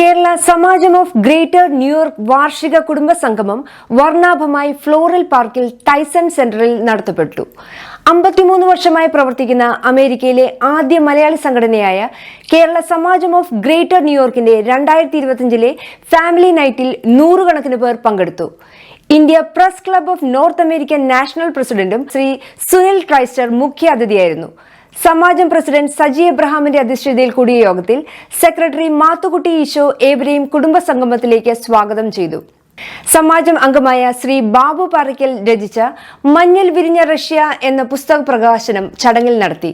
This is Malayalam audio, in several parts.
Kerala Samajam of greater New York വാർഷിക കുടുംബ സംഗമം വർണ്ണാഭമായി ഫ്ലോറൽ പാർക്കിൽ ടൈസൺ സെന്ററിൽ നടത്തപ്പെട്ടു. 53 വർഷമായി പ്രവർത്തിക്കുന്ന അമേരിക്കയിലെ ആദ്യ മലയാളി സംഘടനയായ കേരള സമാജം ഓഫ് ഗ്രേറ്റർ ന്യൂയോർക്കിന്റെ 2025 ഫാമിലി നൈറ്റിൽ 100 കണക്കിന് പേർ പങ്കെടുത്തു. India press club of north American national പ്രസിഡന്റും ശ്രീ സുനിൽ ക്രൈസ്റ്റർ മുഖ്യാതിഥിയായിരുന്നു. സമാജം പ്രസിഡന്റ് സജി എബ്രഹാമിന്റെ അധ്യക്ഷതയിൽ കൂടിയ യോഗത്തിൽ സെക്രട്ടറി മാത്തുക്കുട്ടി ഈശോ ഏവരെയും കുടുംബ സംഗമത്തിലേക്ക് സ്വാഗതം ചെയ്തു. സമാജം അംഗമായ ശ്രീ ബാബു പാറയ്ക്കൽ രചിച്ച മഞ്ഞിൽ വിരിഞ്ഞ റഷ്യ എന്ന പുസ്തക പ്രകാശനം ചടങ്ങിൽ നടത്തി.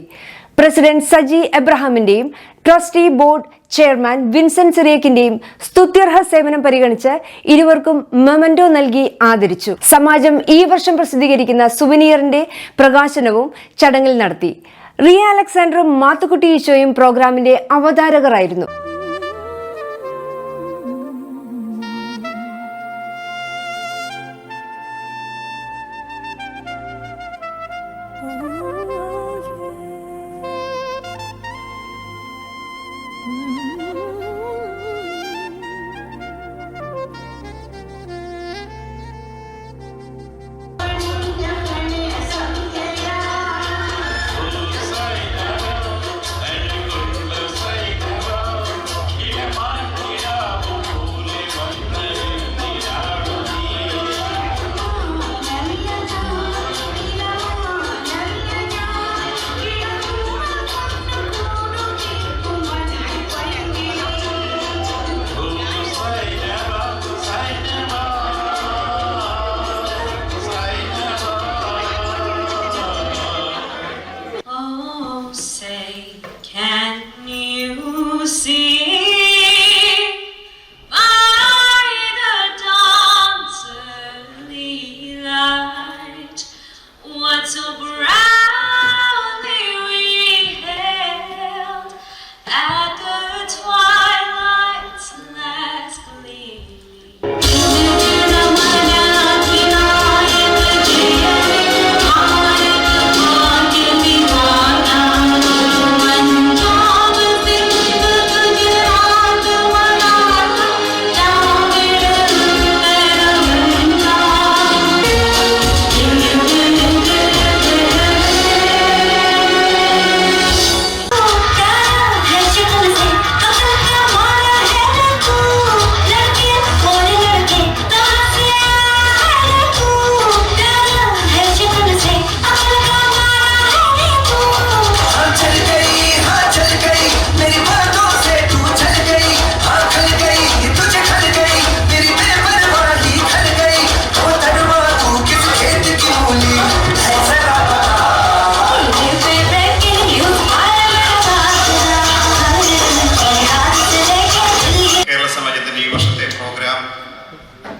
പ്രസിഡന്റ് സജി എബ്രഹാമിന്റെയും ട്രസ്റ്റി ബോർഡ് ചെയർമാൻ വിൻസെന്റ് സിറിയക്കിന്റെയും സ്തുത്യർഹ സേവനം പരിഗണിച്ച് ഇരുവർക്കും മെമന്റോ നൽകി ആദരിച്ചു. സമാജം ഈ വർഷം പ്രസിദ്ധീകരിക്കുന്ന സുവനീറിന്റെ പ്രകാശനവും ചടങ്ങിൽ നടത്തി. റിയ അലക്സാണ്ടറും മാത്തുക്കുട്ടി ഈശോയും പ്രോഗ്രാമിന്റെ അവതാരകരായിരുന്നു.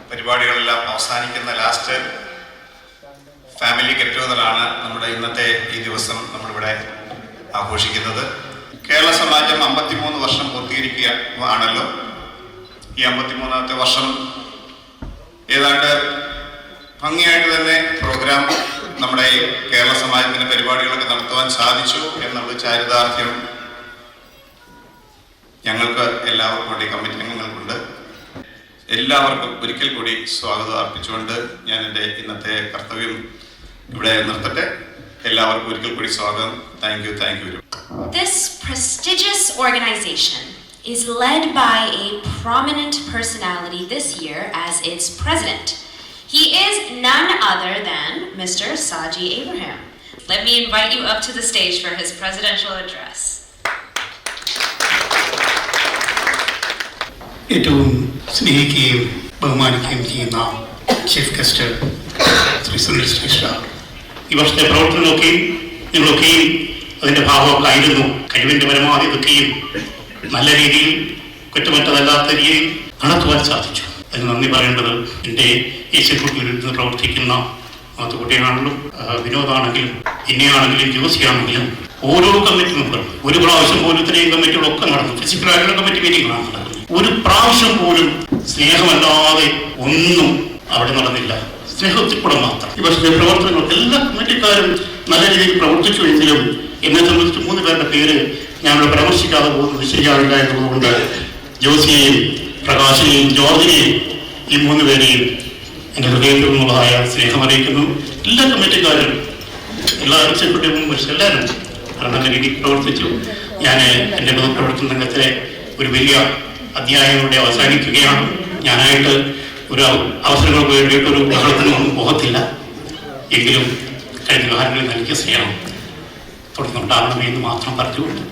പരിപാടികളെല്ലാം അവസാനിക്കുന്ന ലാസ്റ്റ് ഫാമിലി ഗെറ്റ് ടുഗദറാണ് നമ്മുടെ ഇന്നത്തെ ഈ ദിവസം നമ്മളിവിടെ ആഘോഷിക്കുന്നത്. കേരള സമാജം 53 വർഷം പൂർത്തീകരിക്കുകയാണല്ലോ. ഈ 53ാമത്തെ വർഷം ഏതാണ്ട് ഭംഗിയായിട്ട് തന്നെ പ്രോഗ്രാം നമ്മുടെ ഈ കേരള സമാജത്തിന്റെ പരിപാടികളൊക്കെ നടത്തുവാൻ സാധിച്ചു എന്നുള്ള ചാരിതാർത്ഥ്യം ഞങ്ങൾക്ക് എല്ലാവർക്കും വേണ്ടി കമ്മിറ്റി അംഗങ്ങൾക്കുണ്ട്. എല്ലാവർക്കും ഒരിക്കൽ കൂടി സ്വാഗതം അർപ്പിച്ചുകൊണ്ട് ഞാൻ എൻ്റെ ഇന്നത്തെ കർത്തവ്യം ഇവിടെ നിർത്തട്ടെ. എല്ലാവർക്കും ഒരിക്കൽ കൂടി സ്വാഗതം. Thank you. This prestigious organization is led by a prominent personality this year as its president. He is none other than Mr. Saji Abraham. Let me invite you up to the stage for his presidential address. ഏറ്റവും സ്നേഹിക്കുകയും ബഹുമാനിക്കുകയും ചെയ്യുന്ന ചീഫ് ഗസ്റ്റ് ശ്രീ സുനിൽ ശ്രേഷ്ഠ, ഈ വർഷത്തെ പ്രവർത്തനമൊക്കെയും നിങ്ങളൊക്കെയും അതിൻ്റെ ഭാഗമൊക്കെ ആയിരുന്നു. കഴിവിൻ്റെ പരമാവധി ഇതൊക്കെയും നല്ല രീതിയിൽ കുറ്റമറ്റതല്ലാത്ത രീതിയിൽ നടത്തുവാൻ സാധിച്ചു. അതിന് നന്ദി പറയേണ്ടത് എൻ്റെ യേശുക്കുട്ടിയിൽ നിന്ന് പ്രവർത്തിക്കുന്ന മാത്തുക്കുട്ടിയാണെങ്കിലും വിനോദാണെങ്കിലും ഇന്നയാണെങ്കിലും ജോസിയാണെങ്കിലും ഓരോ കമ്മിറ്റി മെമ്പറും ഒരു പ്രാവശ്യം പോലും ഇത്രയും കമ്മിറ്റികളൊക്കെ നടന്നു. ഫിസിക്കലായിട്ടുള്ള കമ്മിറ്റി മീറ്റിംഗാണ് നടന്നത്. ഒരു പ്രാവശ്യം പോലും സ്നേഹമല്ലാതെ ഒന്നും അവിടെ നടന്നില്ല. സ്നേഹത്തിൽ കൂടെ മാത്രം ഈ വർഷത്തെ പ്രവർത്തനങ്ങൾ എല്ലാ കമ്മിറ്റിക്കാരും നല്ല രീതിയിൽ പ്രവർത്തിച്ചു എങ്കിലും എന്നെ സംബന്ധിച്ച് 3 പേരുടെ പേര് ഞാനിവിടെ പരാമർശിക്കാതെ പോകുന്നത് ശരിയാവില്ല എന്നതുകൊണ്ട് ജോസിയെയും പ്രകാശിനെയും ജോർജിനെയും ഈ 3 പേരെയും എൻ്റെ ഹൃദയത്തിൽ നിന്നുള്ളതായ സ്നേഹമറിയിക്കുന്നു. എല്ലാ കമ്മിറ്റിക്കാരും, എല്ലാ എക്സിക്യൂട്ടീവ് മെമ്പേഴ്സ് എല്ലാവരും നല്ല രീതിയിൽ പ്രവർത്തിച്ചു. ഞാൻ എൻ്റെ പൊതുപ്രവർത്തന രംഗത്തെ ഒരു വലിയ അധ്യായങ്ങളുടെ അവസാനിക്കുകയാണ്. ഞാനായിട്ട് ഒരു അവസരങ്ങൾക്ക് വേണ്ടിയിട്ടൊരു ബഹളത്തിനൊന്നും പോകത്തില്ല. എങ്കിലും കഴിഞ്ഞ കാലങ്ങളിൽ നൽകിയ സ്നേഹം തുടർന്നുണ്ടാകണമേ എന്ന് മാത്രം പറഞ്ഞുകൊണ്ട്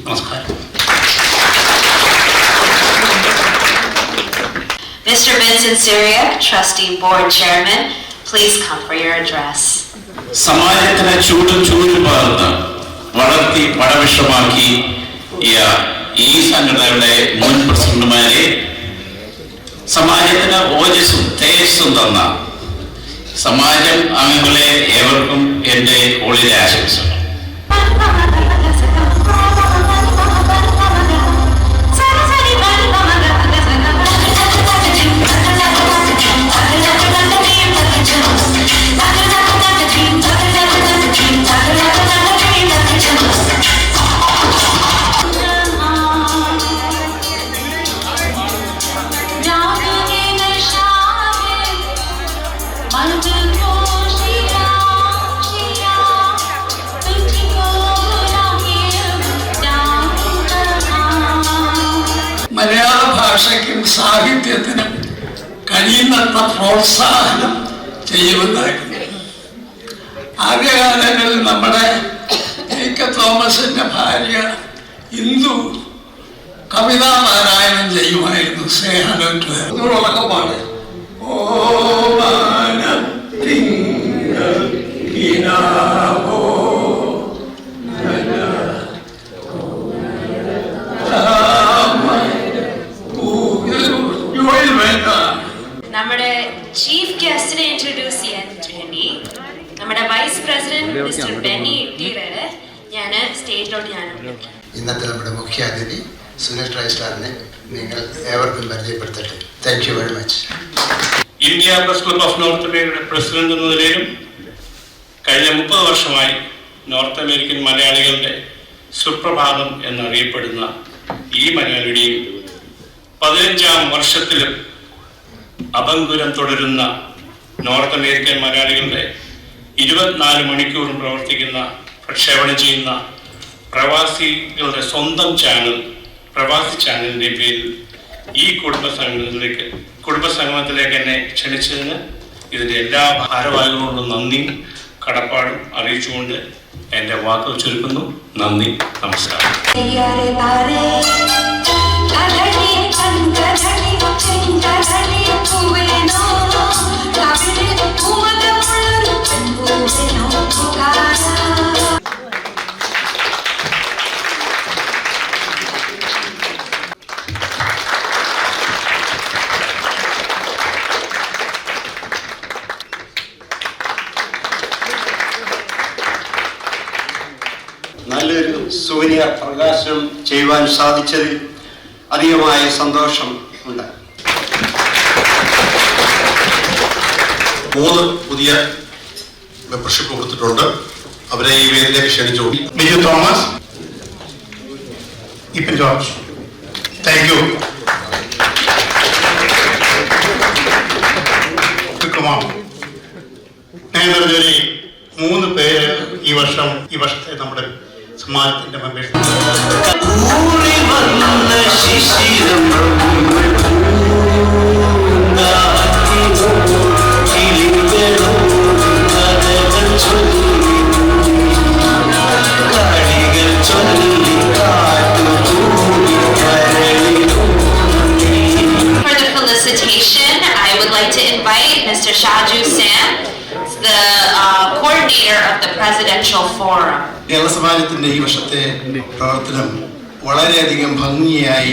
നമസ്കാരം. Mr. Vincent Syriac, Trustee Board Chairman, please come for your address. സമാജത്തിനെ ചൂട് പകർന്ന് വളർത്തി പടവിഷമാക്കി ഈ സംഘടനയുടെ മുൻ പ്രസിഡന്റുമാരെ, സമാജത്തിന് ഓജസ്സും തേജസ്സും തന്ന സമാജം അംഗങ്ങളെ ഏവർക്കും എൻ്റെ ഹോളിഡേ ആശംസകൾ. മലയാള ഭാഷയ്ക്കും സാഹിത്യത്തിനും കഴിയുന്നത്ര പ്രോത്സാഹനം ചെയ്യുമെന്നായിരുന്നു. ആദ്യകാലങ്ങളിൽ നമ്മുടെ കെ തോമസിന്റെ ഭാര്യ ഇന്ദു കവിതാ പാരായണം ചെയ്യുമായിരുന്നു. സ്നേഹമാണ് നമ്മുടെ ചീഫ് ഗസ്റ്റിനെ ഇൻട്രൊഡ്യൂസ് ചെയ്യാൻ വേണ്ടി നമ്മുടെ വൈസ് പ്രസിഡന്റ് മിസ്റ്റർ ബെന്നി ഇട്ടിയുടെ ഞാൻ സ്റ്റേജിലോട്ട് ഇന്നത്തെ നമ്മുടെ മുഖ്യ അതിഥി സുനീൽ ട്രൈസ്റ്റാറിനെ നിങ്ങൾ ഏവർക്കും പരിചയപ്പെടുത്തട്ടെ. Thank you very much. India press club of north അമേരിക്കയുടെ പ്രസിഡന്റ് എന്ന നിലയിലും കഴിഞ്ഞ 30 വർഷമായി നോർത്ത് അമേരിക്കൻ മലയാളികളുടെ സുപ്രഭാതം എന്നറിയപ്പെടുന്ന ഈ മലയാളിയുടെയും 15ാം വർഷത്തിലും അഭംഗുരം തുടരുന്ന നോർത്ത് അമേരിക്കൻ മലയാളികളുടെ 24 മണിക്കൂറും പ്രക്ഷേപണം ചെയ്യുന്ന പ്രവാസികളുടെ സ്വന്തം ചാനൽ പ്രവാസി ചാനലിൻ്റെ പേരിൽ ഈ കുടുംബസംഗമത്തിലേക്ക് എന്നെ ക്ഷണിച്ചതിന് ഇതിൻ്റെ എല്ലാ ഭാരവാഹികളോടും നന്ദിയും കടപ്പാടും അറിയിച്ചുകൊണ്ട് എൻ്റെ വാക്കുകൾ ചുരുക്കുന്നു. നന്ദി, നമസ്കാരം. നല്ലൊരു സൂര്യർ പ്രകാശനം ചെയ്യുവാൻ സാധിച്ചതിൽ അധികമായ സന്തോഷം ഉണ്ട്. 3 പുതിയ മെമ്പർഷിപ്പ് കൊടുത്തിട്ടുണ്ട്. അവരെ ഈ വേദിയിലേക്ക് ക്ഷണിച്ചു. Biju Thomas, Ippan George, thank you. നേതൃത്വത്തിൽ 3 പേര് ഈ വർഷത്തെ നമ്മുടെ സമാജത്തിന്റെ members. For the felicitation, I would like to invite Mr. Shaju Sam, the coordinator of the Presidential Forum. Kerala സമാജത്തിന്റെ ഈ വർഷത്തെ പ്രവർത്തനം വളരെയധികം ഭംഗിയായി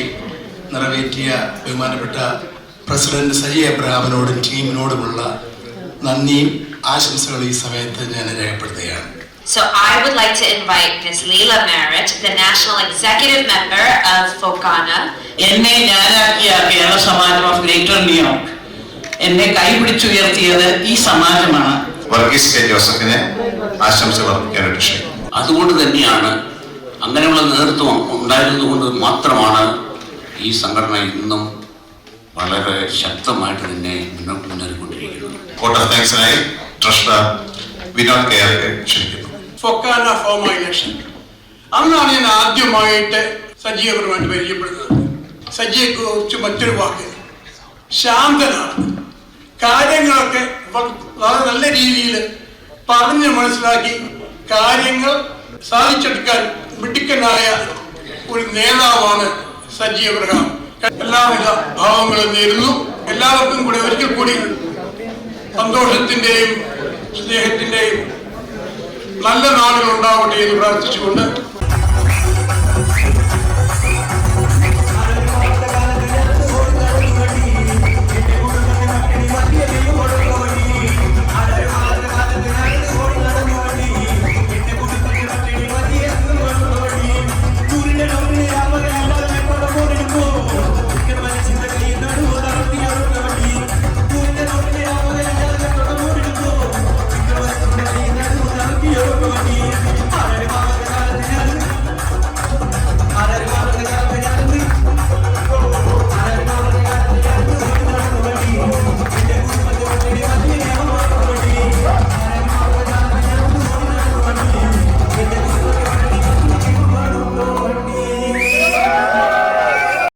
നിറവേറ്റിയ ബഹുമാനപ്പെട്ട പ്രസിഡന്റ് സജി എബ്രഹാമിനോടും ടീമിനോടുമുള്ള നന്ദിയും ആശംസകളും ഈ സമയത്ത് ഞാൻ രേഖപ്പെടുത്തുകയാണ്. So I would like to invite Ms. Leila Merritt, the National Executive Member of FOCANA. എന്നെ ഞാനാക്കിയ കേരള സമാജം ഓഫ് ഗ്രേറ്റർ ന്യൂയോർക്ക് എന്നെ കൈപിടിച്ചുയർത്തിയത് ഈ സമാജമാണ്. വർഗീസ് കെ ജോസഫിനെ ആശംസകൾ അർപ്പിക്കാനായിട്ട് ക്ഷണിക്കുന്നു. അതുകൊണ്ട് തന്നെയാണ് അങ്ങനെയുള്ള നേതൃത്വം ഉണ്ടായിരുന്നുകൊണ്ട് മാത്രമാണ് ഈ സംഘടന ഇന്നും വളരെ ശക്തമായിട്ട് തന്നെ മുന്നേറിക്കൊണ്ടിരിക്കുന്നു. വോട്ട് ഓഫ് താങ്ക്സിനായി ട്രഷറർ വിനോദ് കെ ആർ ക്ഷണിക്കുന്നു. ഫൊക്കാന ഫോമ ഇലക്ഷൻ അന്നാണ് ഞാൻ ആദ്യമായിട്ട് സജീവപരമായിട്ട് പരിചയപ്പെടുന്നത്. സജിയെ കുറിച്ച് മറ്റൊരു വാക്ക്, ശാന്തനാണ്. കാര്യങ്ങളൊക്കെ വളരെ നല്ല രീതിയിൽ പറഞ്ഞ് മനസ്സിലാക്കി കാര്യങ്ങൾ സാധിച്ചെടുക്കാൻ മിടുക്കനായ ഒരു നേതാവാണ് സജി അബ്രഹാം. എല്ലാവിധ ഭാവങ്ങളും നേരുന്നു. എല്ലാവർക്കും കൂടി ഒരിക്കൽ കൂടി സന്തോഷത്തിന്റെയും സ്നേഹത്തിന്റെയും നല്ല നാളുകൾ ഉണ്ടാവട്ടെ എന്ന് പ്രാർത്ഥിച്ചുകൊണ്ട്